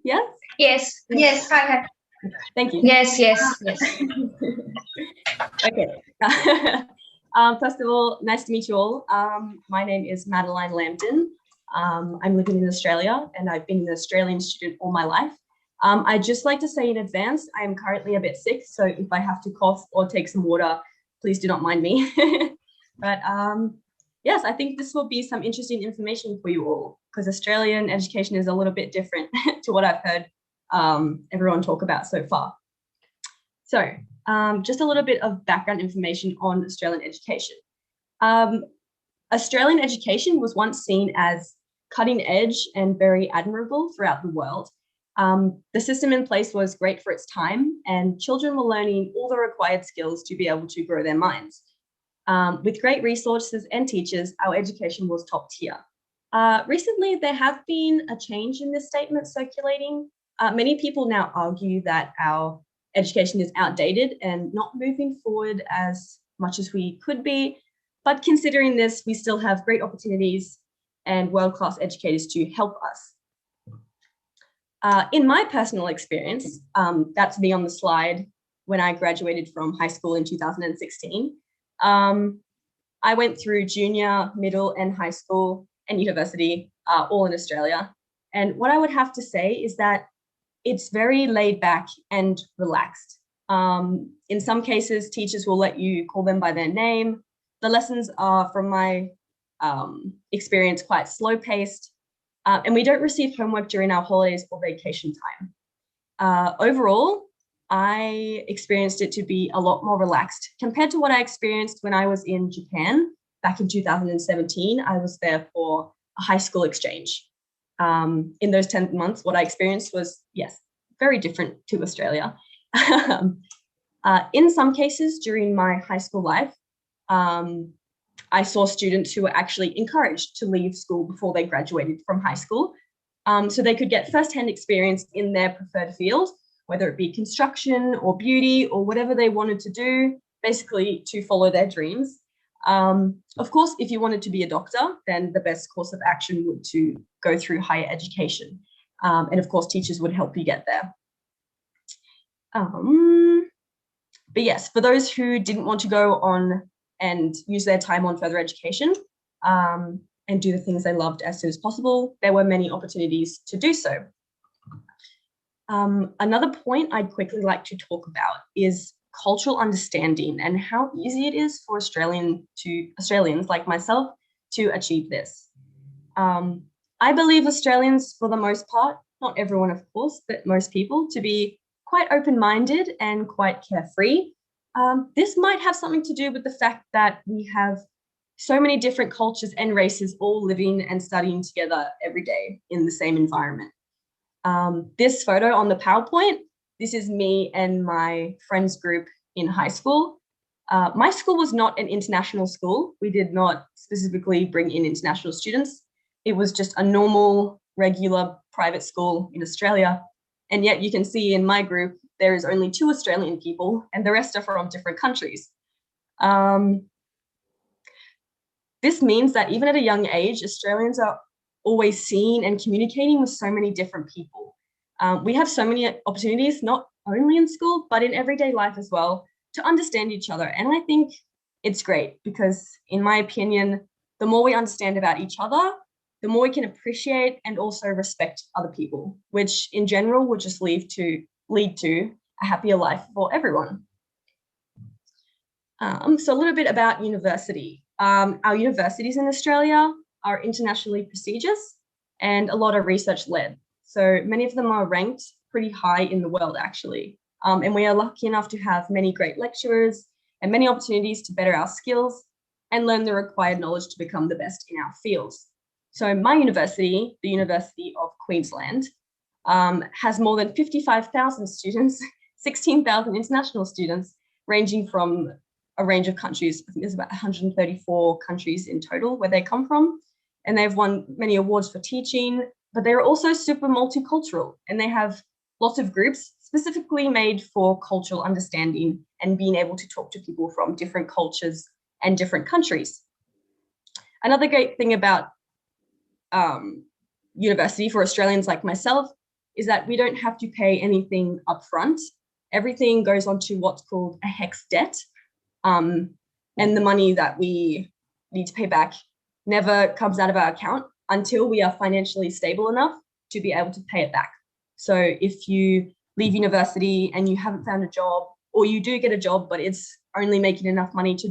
Yes? Yes. Yes. Hi. Hi. Thank you. Yes. Yes. Yes. Okay. First of all, nice to meet you all. My name is Madeline Lambton. I'm living in Australia and I've been an Australian student all my life. I'd just like to say in advance, I am currently a bit sick, so if I have to cough or take some water, please do not mind me. But yes, I think this will be some interesting information for you all, because Australian education is a little bit different to what I've heard everyone talk about so far. So just a little bit of background information on Australian education. Australian education was once seen as cutting edge and very admirable throughout the world. The system in place was great for its time, and children were learning all the required skills to be able to grow their minds. With great resources and teachers, our education was top tier. Recently, there have been a change in this statement circulating. Many people now argue that our education is outdated and not moving forward as much as we could be. But considering this, we still have great opportunities and world-class educators to help us. In my personal experience, that's me on the slide when I graduated from high school in 2016. I went through junior, middle, and high school and university, all in Australia. And what I would have to say is that it's very laid back and relaxed. In some cases, teachers will let you call them by their name. The lessons are, from my experience, quite slow paced. And we don't receive homework during our holidays or vacation time. Overall, I experienced it to be a lot more relaxed compared to what I experienced when I was in Japan back in 2017. I was there for a high school exchange. In those 10 months, what I experienced was, yes, very different to Australia. In some cases during my high school life, I saw students who were actually encouraged to leave school before they graduated from high school, so they could get firsthand experience in their preferred field, whether it be construction or beauty or whatever they wanted to do, basically to follow their dreams. Of course, if you wanted to be a doctor, then the best course of action would to go through higher education. And of course, teachers would help you get there. But yes, for those who didn't want to go on and use their time on further education and do the things they loved as soon as possible, there were many opportunities to do so. Another point I'd quickly like to talk about is cultural understanding and how easy it is for Australians like myself to achieve this. I believe Australians, for the most part, not everyone of course, but most people, to be quite open-minded and quite carefree. This might have something to do with the fact that we have so many different cultures and races all living and studying together every day in the same environment. This photo on the PowerPoint, this is me and my friends group in high school. My school was not an international school. We did not specifically bring in international students. It was just a normal, regular private school in Australia. And yet you can see in my group, there is only 2 Australian people and the rest are from different countries. This means that even at a young age, Australians are always seen and communicating with so many different people. We have so many opportunities, not only in school, but in everyday life as well, to understand each other. And I think it's great because, in my opinion, the more we understand about each other, the more we can appreciate and also respect other people, which in general will just lead to a happier life for everyone. So a little bit about university. Our universities in Australia are internationally prestigious and a lot of research led. So many of them are ranked pretty high in the world actually. And we are lucky enough to have many great lecturers and many opportunities to better our skills and learn the required knowledge to become the best in our fields. So my university, the University of Queensland, has more than 55,000 students, 16,000 international students, ranging from a range of countries. I think there's about 134 countries in total where they come from. And they've won many awards for teaching, but they're also super multicultural and they have lots of groups specifically made for cultural understanding and being able to talk to people from different cultures and different countries. Another great thing about university for Australians like myself is that we don't have to pay anything upfront. Everything goes onto what's called a HEX debt. And the money that we need to pay back never comes out of our account until we are financially stable enough to be able to pay it back. So if you leave university and you haven't found a job, or you do get a job, but it's only making enough money to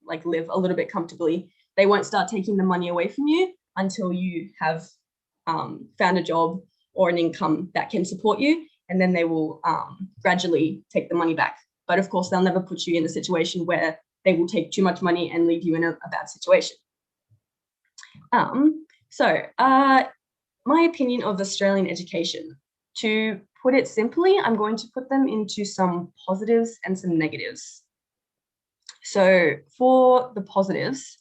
like live a little bit comfortably, they won't start taking the money away from you until you have found a job or an income that can support you, and then they will gradually take the money back. But of course, they'll never put you in a situation where they will take too much money and leave you in a bad situation. My opinion of Australian education, to put it simply, I'm going to put them into some positives and some negatives. So for the positives,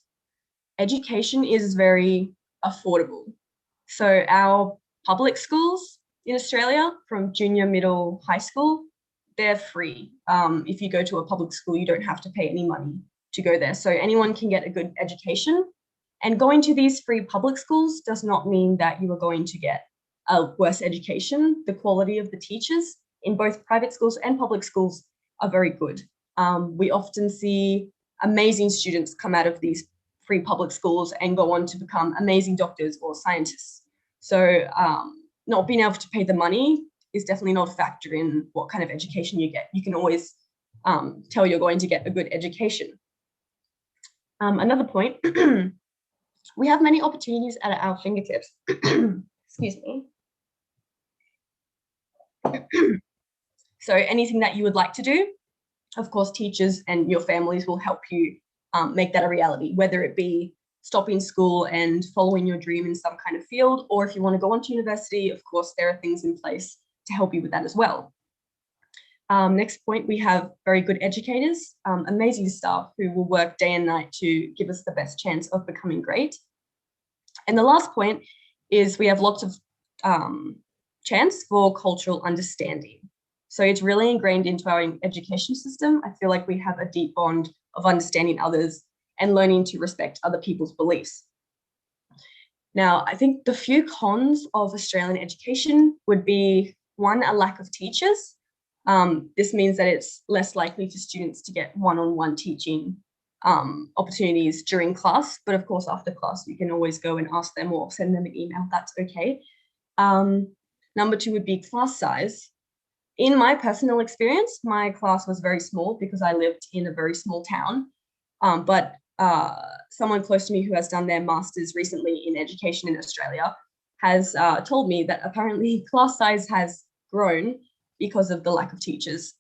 education is very affordable. So our public schools in Australia, from junior, middle, high school, they're free. If you go to a public school, you don't have to pay any money to go there. So anyone can get a good education. And going to these free public schools does not mean that you are going to get a worse education. The quality of the teachers in both private schools and public schools are very good. We often see amazing students come out of these free public schools and go on to become amazing doctors or scientists. So not being able to pay the money is definitely not a factor in what kind of education you get. You can always tell you're going to get a good education. Another point, we have many opportunities at our fingertips. Excuse me. So anything that you would like to do, of course, teachers and your families will help you make that a reality, whether it be stopping school and following your dream in some kind of field, or if you want to go on to university, of course, there are things in place to help you with that as well. Next point, we have very good educators, amazing staff who will work day and night to give us the best chance of becoming great. And the last point is we have lots of chance for cultural understanding. So it's really ingrained into our education system. I feel like we have a deep bond of understanding others and learning to respect other people's beliefs. Now, I think the few cons of Australian education would be, one, a lack of teachers. This means that it's less likely for students to get one-on-one teaching opportunities during class, but of course, after class, you can always go and ask them or send them an email, that's okay. Number two would be class size. In my personal experience, my class was very small because I lived in a very small town, but someone close to me who has done their master's recently in education in Australia has told me that apparently class size has grown because of the lack of teachers,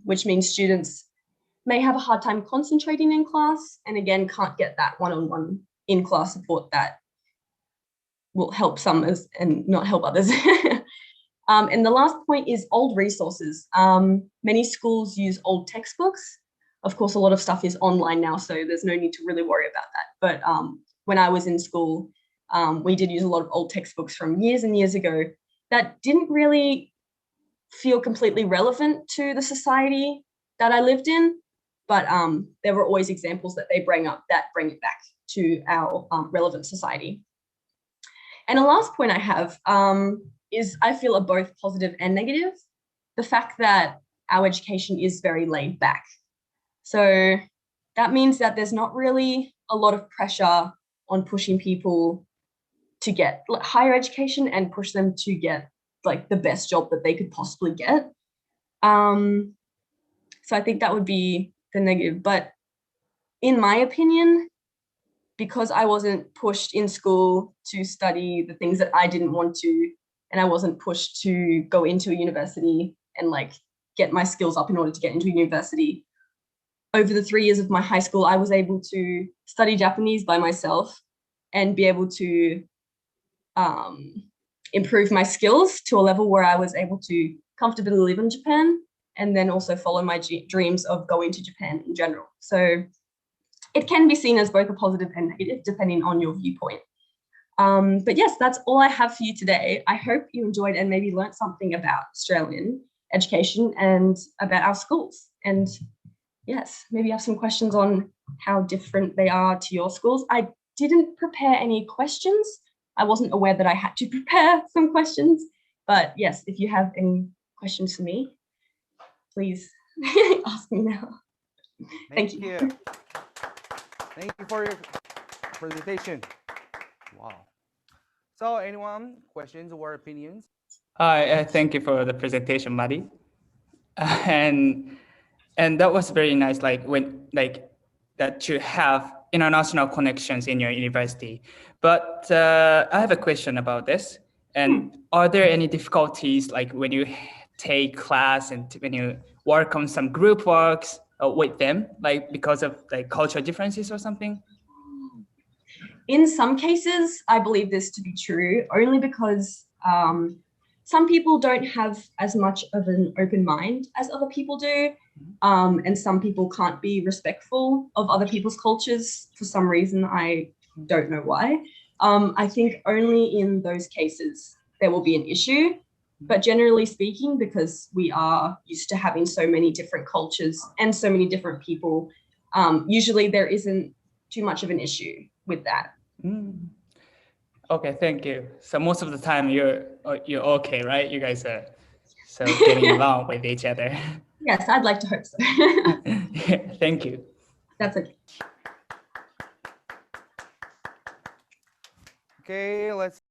which means students may have a hard time concentrating in class and again can't get that one-on-one in-class support that will help some and not help others. And the last point is old resources. Many schools use old textbooks. Of course, a lot of stuff is online now, so there's no need to really worry about that. But when I was in school, we did use a lot of old textbooks from years and years ago that didn't really feel completely relevant to the society that I lived in. But there were always examples that they bring up that bring it back to our relevant society. And a last point I have is I feel are both positive and negative. The fact that our education is very laid back. So that means that there's not really a lot of pressure on pushing people to get higher education and push them to get like the best job that they could possibly get. So I think that would be the negative. But in my opinion, because I wasn't pushed in school to study the things that I didn't want to, and I wasn't pushed to go into a university and like get my skills up in order to get into a university, over the 3 years of my high school, I was able to study Japanese by myself and be able to improve my skills to a level where I was able to comfortably live in Japan and then also follow my dreams of going to Japan in general. So it can be seen as both a positive and negative depending on your viewpoint. But yes, that's all I have for you today. I hope you enjoyed and maybe learned something about Australian education and about our schools. And yes, maybe you have some questions on how different they are to your schools. I didn't prepare any questions. I wasn't aware that I had to prepare some questions, But yes, if you have any questions for me, please ask me now. Thank you. Thank you for your presentation. Wow. So anyone, questions or opinions? Thank you for the presentation, Maddie. And that was very nice, like that you have international connections in your university. But I have a question about this. And are there any difficulties like when you take class and when you work on some group works with them, like because of like cultural differences or something? In some cases, I believe this to be true, only because some people don't have as much of an open mind as other people do. And some people can't be respectful of other people's cultures for some reason. I don't know why. I think only in those cases there will be an issue. But generally speaking, because we are used to having so many different cultures and so many different people, usually there isn't too much of an issue with that. Okay, thank you. So most of the time you're okay, right? You guys are so getting along with each other. Yes, I'd like to hope so. Yeah, thank you. That's okay. Okay, let's